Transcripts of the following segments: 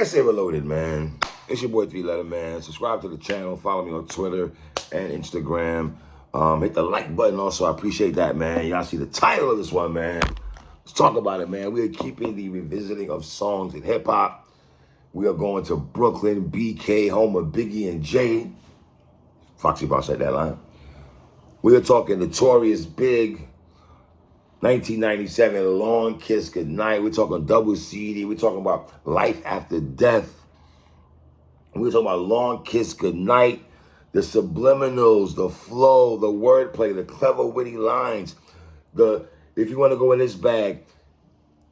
PSA Reloaded, man. It's your boy 3-Letter Man. Subscribe to the channel. Follow me on Twitter and Instagram. Hit the like button also. I appreciate that, man. Y'all see the title of this one, man. Let's talk about it, man. We are keeping the revisiting of songs in hip-hop. We are going to Brooklyn, BK, home of Biggie and Jay. Foxy Boss said that line. We are talking Notorious, Big, 1997, Long Kiss Goodnight. We're talking Double CD. We're talking about Life After Death. We're talking about Long Kiss Goodnight, the subliminals, the flow, the wordplay, the clever, witty lines. If you want to go in this bag,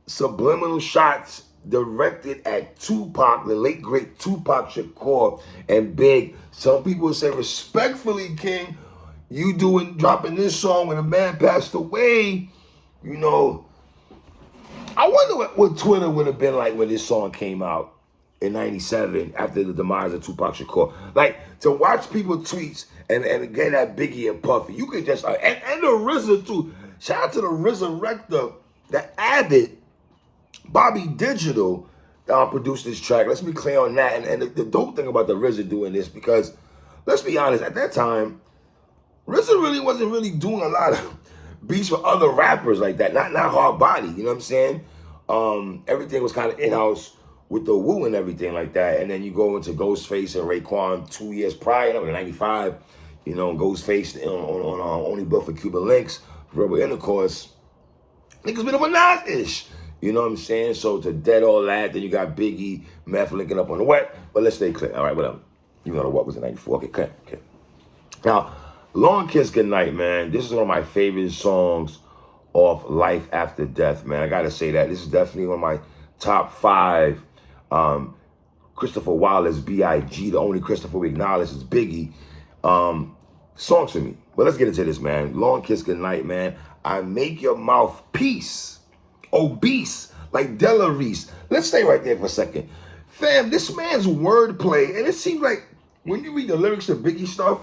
subliminal shots directed at Tupac, the late great Tupac Shakur, and Big. Some people say respectfully, King, you dropping this song when a man passed away. You know, I wonder what Twitter would have been like when this song came out in 97 after the demise of Tupac Shakur. Like, to watch people tweets and get that Biggie and Puffy, you could just, and the RZA too. Shout out to the Resurrector, the Abbott, Bobby Digital produced this track. Let's be clear on that. And the dope thing about the RZA doing this, because let's be honest, at that time, RZA really wasn't really doing a lot of beats for other rappers like that. Not Hard Body, you know what I'm saying? Everything was kind of in-house with the Wu and everything like that. And then you go into Ghostface and Raekwon 2 years prior, in 95, you know, Ghostface on Only Built for Cuban Links, Verbal Intercourse. Niggas bit of a Nas-ish. You know what I'm saying? So to dead all that, then you got Biggie, Meth linking up on the Wet. But let's stay clear. All right, whatever. You know the What was in 94. Okay. Now, Long Kiss Goodnight, man. This is one of my favorite songs off Life After Death, man. I got to say that. This is definitely one of my top 5. Christopher Wallace, B.I.G., the only Christopher we acknowledge is Biggie. Songs for me. But let's get into this, man. Long Kiss Goodnight, man. I make your mouth peace. Obese, like Della Reese. Let's stay right there for a second. Fam, this man's wordplay, and it seems like when you read the lyrics of Biggie stuff,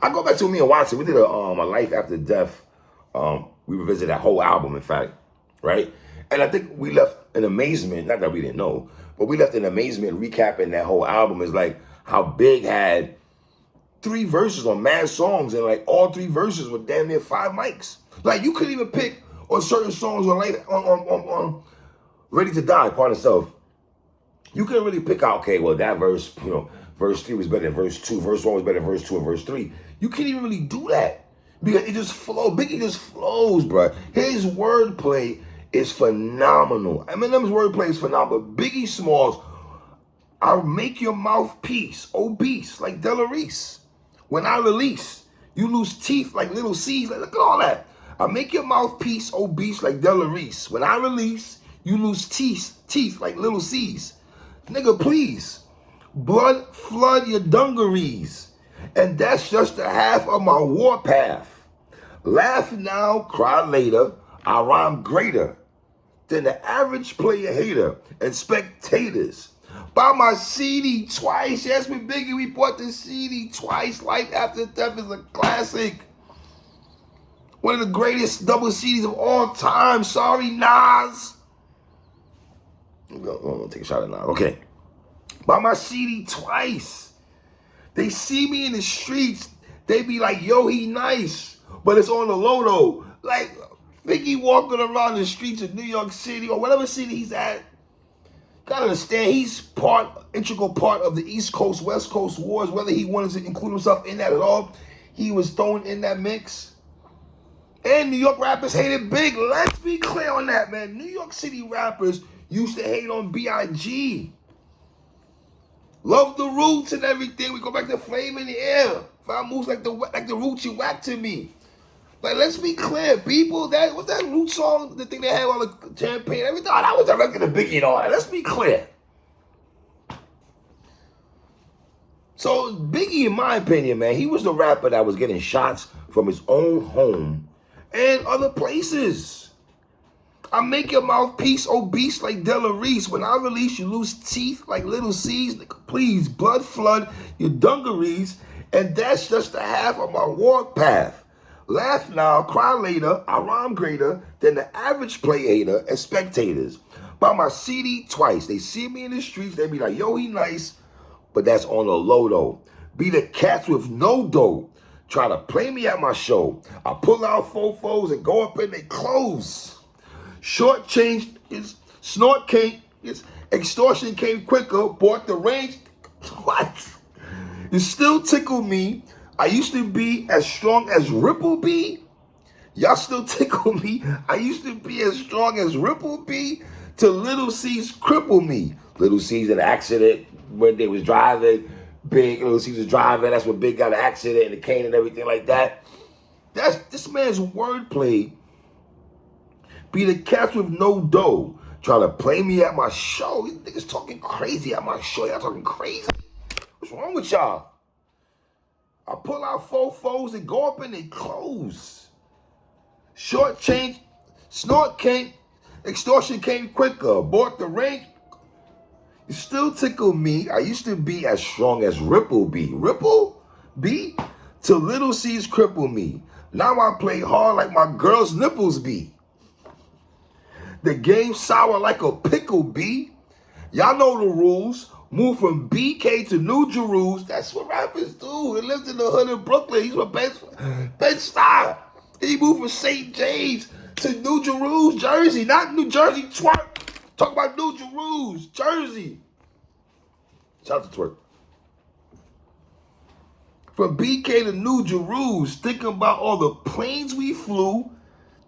I go back to me and Watson. We did a Life After Death. We revisited that whole album, in fact, right? And I think we left in amazement, not that we didn't know, but we left in amazement recapping that whole album. Is like how Big had 3 verses on mad songs, and like all 3 verses were damn near 5 mics. Like you couldn't even pick on certain songs on Ready to Die, Part of Self. You couldn't really pick out, okay, well, that verse, you know, verse 3 was better than verse 2. Verse 1 was better than verse 2 and verse 3. You can't even really do that because it just flows. Biggie just flows, bro. His wordplay is phenomenal. Eminem's wordplay is phenomenal. Biggie Smalls, I'll make your mouth peace, obese, like Della Reese. When I release, you lose teeth like little C's. Like, look at all that. I make your mouth peace, obese, like Della Reese. When I release, you lose teeth like little C's. Nigga, please. Blood flood your dungarees. And that's just the half of my warpath. Laugh now, cry later. I rhyme greater than the average player hater and spectators. Buy my CD twice. Yes, with Biggie, we bought the CD twice. Life After Death is a classic. One of the greatest double CDs of all time. Sorry, Nas. I'm going to take a shot at Nas. Okay. Buy my CD twice. They see me in the streets. They be like, yo, he nice. But it's on the low, though. Like, Biggie walking around the streets of New York City or whatever city he's at. Gotta understand, he's integral part of the East Coast, West Coast wars. Whether he wanted to include himself in that at all, he was thrown in that mix. And New York rappers hated Big. Let's be clear on that, man. New York City rappers used to hate on B.I.G. Love the roots and everything. We go back to Flame in the Air. Five moves like the roots you whack to me. Like, let's be clear, people. What's that root song? The thing they had all the champagne, everything. Oh, that was directed to Biggie and all that. Let's be clear. So Biggie, in my opinion, man, he was the rapper that was getting shots from his own home and other places. I make your mouth peace, obese like Della Reese. When I release, you lose teeth like little C's. Please, blood flood your dungarees. And that's just the half of my warpath. Laugh now, cry later. I rhyme greater than the average play hater and spectators. buy my CD twice. They see me in the streets, they be like, yo, he nice, but that's on the low though. Be the cats with no dough, try to play me at my show. I pull out fofos and go up in their clothes. Short change is snort came, is extortion came quicker, bought the range. What? You still tickle me. I used to be as strong as Ripple B. Y'all still tickle me. I used to be as strong as Ripple B till Little C's cripple me. Little C's in an accident when they was driving. Big Little C's was driving. That's when Big got an accident and the cane and everything like that. That's this man's wordplay. Be the cats with no dough. Try to play me at my show. These niggas talking crazy at my show. Y'all talking crazy? What's wrong with y'all? I pull out fofos and go up in their clothes. Short change, snort came, extortion came quicker. Bought the range. You still tickle me. I used to be as strong as Ripple B. Ripple B? Till Little C's cripple me. Now I play hard like my girl's nipples be. The game sour like a pickle B. Y'all know the rules. Move from BK to New Jerusalem. That's what rappers do. He lives in the hood of Brooklyn. He's from Bed-Stuy. He moved from St. James to New Jerusalem, Jersey. Not New Jersey, twerk. Talk about New Jerusalem, Jersey. Shout out to twerk. From BK to New Jerusalem, thinking about all the planes we flew,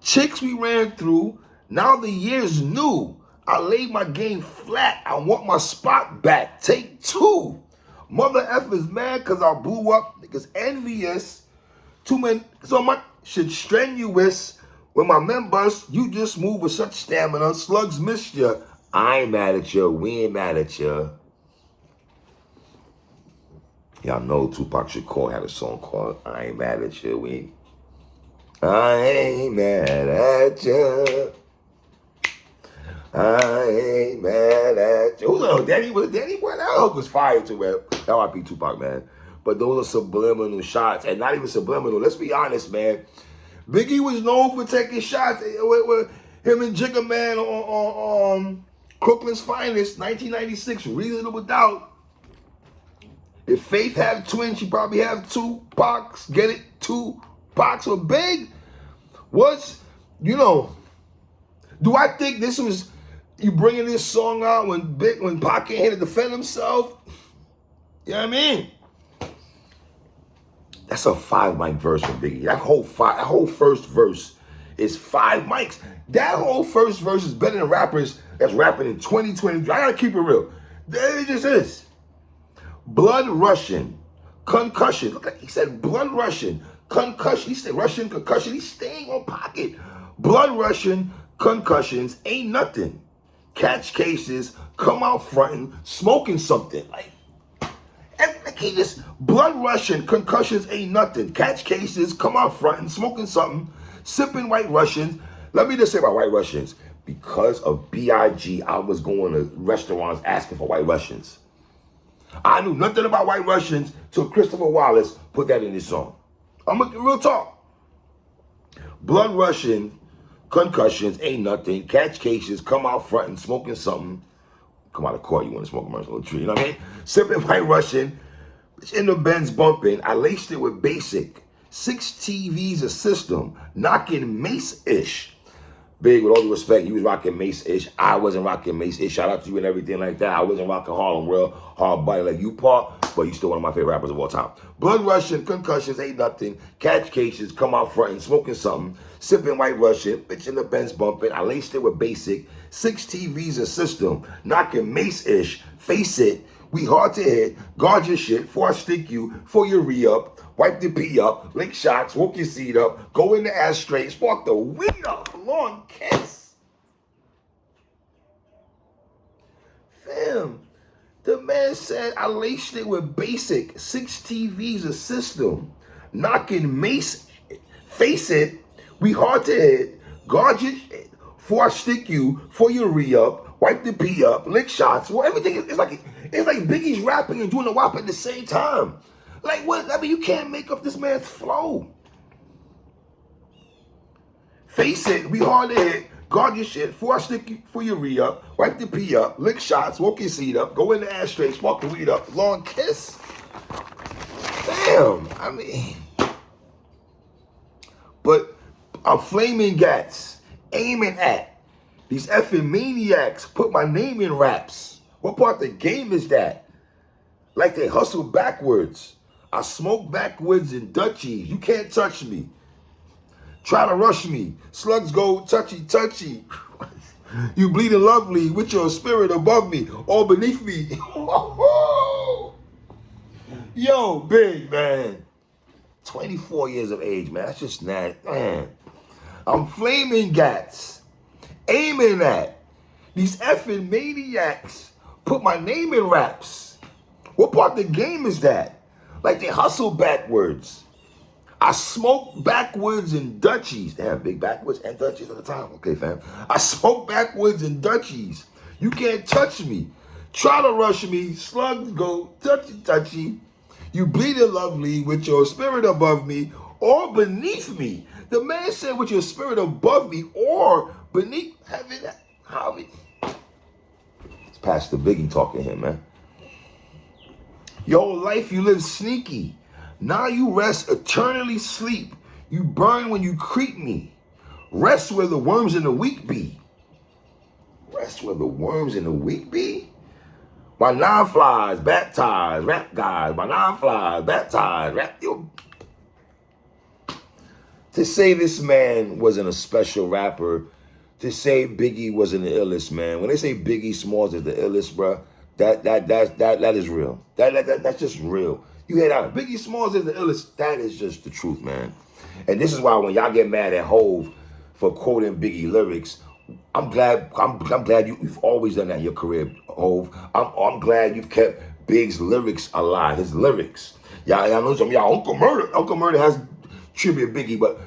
chicks we ran through. Now the year's new. I laid my game flat. I want my spot back. Take two. Mother F is mad because I blew up. Niggas envious. Too many. So much shit strenuous. When my members, you just move with such stamina. Slugs miss ya. I ain't mad at you. We ain't mad at you. Y'all know Tupac Shakur had a song called I Ain't Mad at You. I ain't mad at you. I ain't mad at you. Who's that? Danny? Was it Danny? Boy, that hook was fire too, man. That might be Tupac, man. But those are subliminal shots. And not even subliminal. Let's be honest, man. Biggie was known for taking shots with him and Jigga Man on Crooklyn's Finest, 1996, Reasonable Doubt. If Faith had twins, she probably have two Pacs. Get it? Two Pacs were big. What's, do I think this was, you bringing this song out when Pac can't hit to defend himself? You know what I mean? That's a 5 mic verse from Biggie. That whole first verse is 5 mics. That whole first verse is better than rappers that's rapping in 2020. I gotta keep it real. It just is. Blood rushing, concussion. Look, he said blood rushing, concussion. He said Russian concussion. He's staying on pocket. Blood rushing, concussions ain't nothing. Catch cases, come out fronting, smoking something. Like he just, blood rushing, concussions ain't nothing. Catch cases, come out fronting, smoking something, sipping White Russians. Let me just say about White Russians. Because of B.I.G., I was going to restaurants asking for White Russians. I knew nothing about White Russians till Christopher Wallace put that in his song. I'm a real talk. Blood rushing, concussions ain't nothing. Catch cases, come out front and smoking something. Come out of court, you want to smoke a little tree, you know what I mean? Sipping White Russian, in the Benz bumping. I laced it with basic. 6 TVs a system, knocking Mace-ish. Big, with all due respect, you was rocking Mace-ish. I wasn't rocking Mace-ish. Shout out to you and everything like that. I wasn't rocking Harlem real hard body like you, Paul, but you still one of my favorite rappers of all time. Blood rushing, concussions ain't nothing. Catch cases, come out front and smoking something. Sipping White Russian, bitch in the Benz bumping. I laced it with basic. 6 TVs a system, knocking Mace-ish. Face it, we hard to hit. Guard your shit, before I stick you, for your re-up. Wipe the pee up, lick shots, woke your seat up, go in the ashtray, spark the weed up, long kiss. Fam, the man said I laced it with basic, 6 TVs a system, knocking Mace, face it, we hard to hit, guard your shit, before I stick you, for your re-up, wipe the pee up, lick shots, well everything, it's like Biggie's rapping and doing the WAP at the same time. Like what? I mean, you can't make up this man's flow. Face it, we hard to hit. Guard your shit. Before I stick you for your re-up, wipe the pee up, lick shots, woke your seat up, go in the ashtray, smoke the weed up, long kiss. Damn, I mean. But I'm flaming gats, aiming at these effing maniacs. Put my name in raps. What part of the game is that? Like they hustle backwards. I smoke backwards in Dutchies. You can't touch me. Try to rush me. Slugs go touchy, touchy. You bleeding lovely with your spirit above me, all beneath me. Yo, big man. 24 years of age, man. That's just not, man. I'm flaming gats, aiming at these effing maniacs. Put my name in raps. What part of the game is that? Like they hustle backwards. I smoke backwards in Dutchies. Damn, big backwards and Dutchies at the time. Okay, fam. I smoke backwards in Dutchies. You can't touch me. Try to rush me. Slugs go touchy, touchy. You bleeding lovely with your spirit above me or beneath me. The man said with your spirit above me or beneath heaven. It's Pastor Biggie talking here, man. Your whole life you live sneaky. Now you rest eternally sleep. You burn when you creep me. Rest where the worms in the weak be. Rest where the worms in the weak be? My non-flies, baptized, rap guys. My non-flies, baptized, rap. Yo. To say this man wasn't a special rapper, to say Biggie wasn't the illest, man. When they say Biggie Smalls is the illest, bro, that is real. That's just real. You hear that? Biggie Smalls is the illest. That is just the truth, man. And this is why when y'all get mad at Hove for quoting Biggie lyrics, I'm glad you've always done that in your career, Hove. I'm glad you've kept Big's lyrics alive, his lyrics. Y'all know some of y'all, Uncle Murder has tribute Biggie, but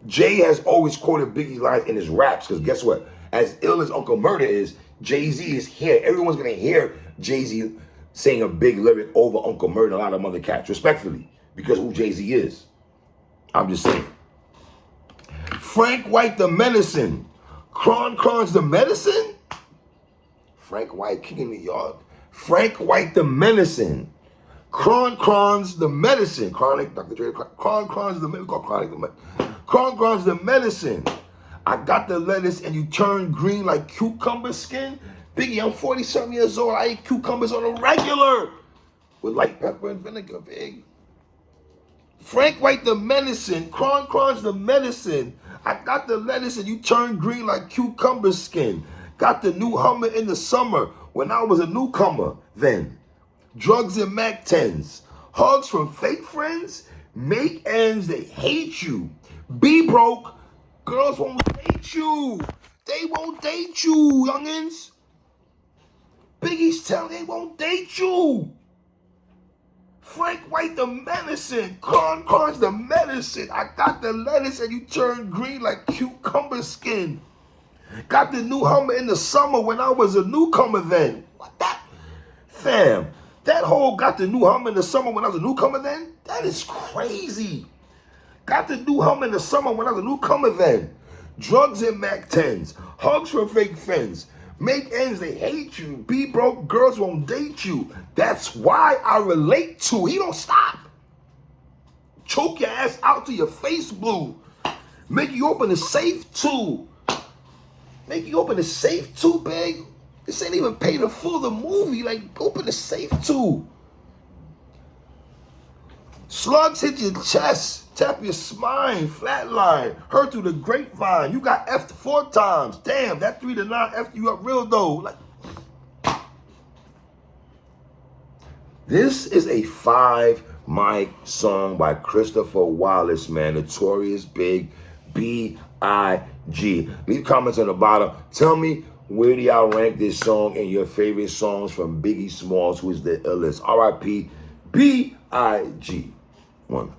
Jay has always quoted Biggie's lines in his raps, because guess what? As ill as Uncle Murder is, Jay-Z is here. Everyone's going to hear Jay-Z saying a big lyric over Uncle Murder and a lot of other cats, respectfully, because who Jay-Z is. I'm just saying. Frank White the Medicine. Cron's the Medicine? Frank White kicking the yard. Frank White the Medicine. Cron's the Medicine. Chronic, Dr. Dre. Cron's the medicine. Cron's the Medicine. I got the lettuce and you turn green like cucumber skin. Biggie, I'm 40-something years old. I eat cucumbers on a regular with light pepper and vinegar, big. Frank White the Medicine. Cron's the Medicine. I got the lettuce and you turn green like cucumber skin. Got the new Hummer in the summer when I was a newcomer then. Drugs and Mac 10s. Hugs from fake friends. Make ends, they hate you. Be broke. Girls won't date you. They won't date you, youngins. Biggie's telling they won't date you. Frank White the Medicine. Cron's the Medicine. I got the lettuce and you turn green like cucumber skin. Got the new Hummer in the summer when I was a newcomer then. What that? Fam, that whole got the new Hummer in the summer when I was a newcomer then? That is crazy. Got the new Hummer in the summer when I was a newcomer then. Drugs and Mac 10s. Hugs from fake friends. Make ends, they hate you. Be broke, girls won't date you. That's why I relate to. He don't stop. Choke your ass out till your face blue. Make you open the safe too. Make you open the safe too, big. This ain't even paid for the movie. Like, open the safe too. Slugs hit your chest, tap your spine, flatline, hurt through the grapevine. You got F'd 4 times. Damn, that 3 to 9 F'd you up real though. Like, this is a 5-mic song by Christopher Wallace, man. Notorious Big, B.I.G. Leave comments on the bottom. Tell me, where do y'all rank this song in your favorite songs from Biggie Smalls, who is the illest? R.I.P. B.I.G. 1.